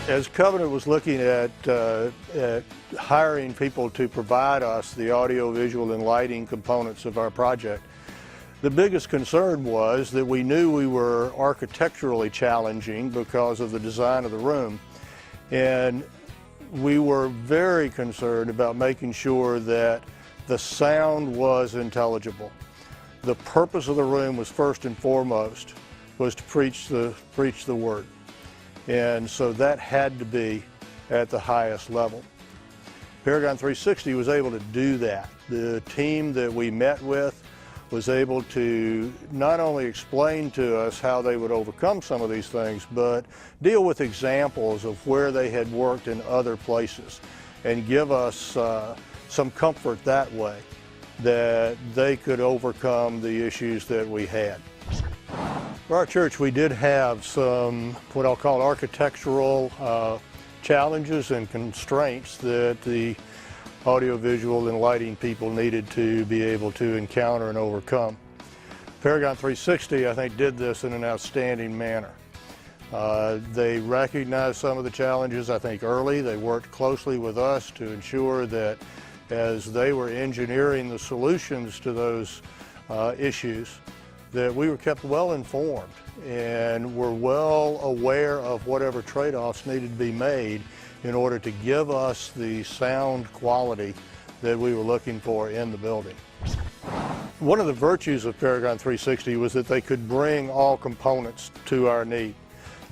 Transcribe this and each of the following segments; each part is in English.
As Covenant was looking at hiring people to provide us the audio, visual, and lighting components of our project, the biggest concern was that we knew we were architecturally challenging because of the design of the room, and we were very concerned about making sure that the sound was intelligible. The purpose of the room was first and foremost was to preach the word. And so that had to be at the highest level. Paragon 360 was able to do that. The team that we met with was able to not only explain to us how they would overcome some of these things, but deal with examples of where they had worked in other places and give us some comfort that way that they could overcome the issues that we had. For our church, we did have some what I'll call architectural challenges and constraints that the audiovisual and lighting people needed to be able to encounter and overcome. Paragon 360, I think, did this in an outstanding manner. They recognized some of the challenges, I think, early. They worked closely with us to ensure that as they were engineering the solutions to those issues, that we were kept well informed and were well aware of whatever trade-offs needed to be made in order to give us the sound quality that we were looking for in the building. One of the virtues of Paragon 360 was that they could bring all components to our need.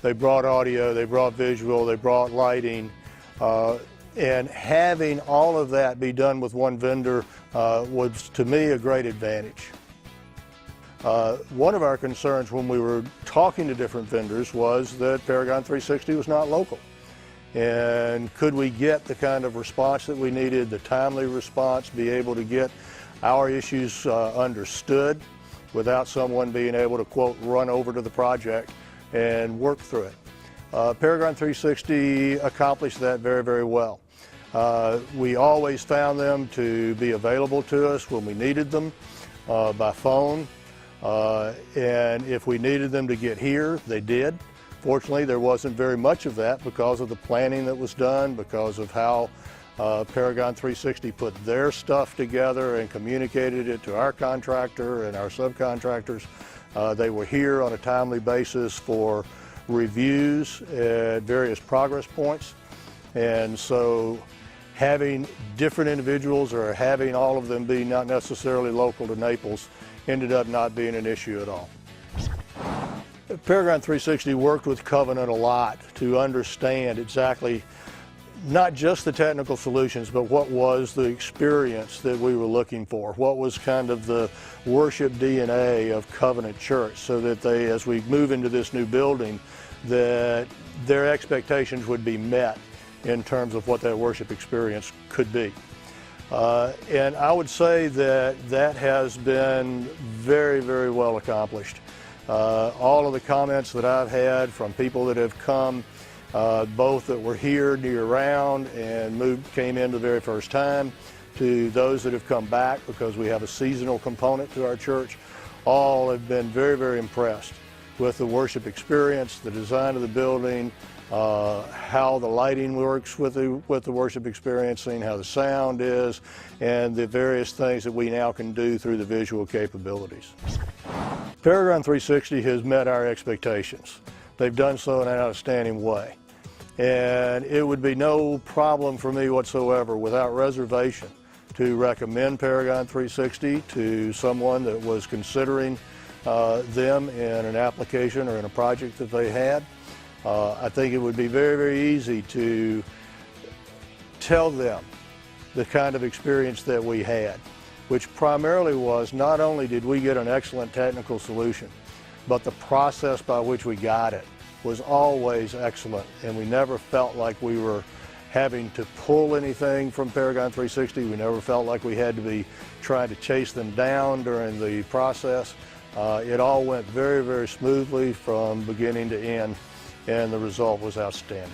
They brought audio, they brought visual, they brought lighting, and having all of that be done with one vendor was, to me, a great advantage. One of our concerns when we were talking to different vendors was that Paragon 360 was not local. And could we get the kind of response that we needed, the timely response, be able to get our issues understood without someone being able to, quote, run over to the project and work through it. Paragon 360 accomplished that very, very well. We always found them to be available to us when we needed them by phone. And if we needed them to get here, they did. Fortunately, there wasn't very much of that because of the planning that was done, because of how Paragon 360 put their stuff together and communicated it to our contractor and our subcontractors. They were here on a timely basis for reviews at various progress points. And so having different individuals or having all of them be not necessarily local to Naples ended up not being an issue at all. Paragon 360 worked with Covenant a lot to understand exactly not just the technical solutions, but what was the experience that we were looking for, what was kind of the worship DNA of Covenant Church, so that they, as we move into this new building, that their expectations would be met in terms of what that worship experience could be. And I would say that that has been very, very well accomplished. All of the comments that I've had from people that have come, both that were here year-round and came in the very first time, to those that have come back because we have a seasonal component to our church, all have been very, very impressed with the worship experience, the design of the building, how the lighting works with the worship experiencing, how the sound is, and the various things that we now can do through the visual capabilities. Paragon 360 has met our expectations. They've done so in an outstanding way. And it would be no problem for me whatsoever, without reservation, to recommend Paragon 360 to someone that was considering them in an application or in a project that they had. I think it would be very, very easy to tell them the kind of experience that we had, which primarily was not only did we get an excellent technical solution, but the process by which we got it was always excellent, and we never felt like we were having to pull anything from Paragon 360. We never felt like we had to be trying to chase them down during the process. It all went very, very smoothly from beginning to end, and the result was outstanding.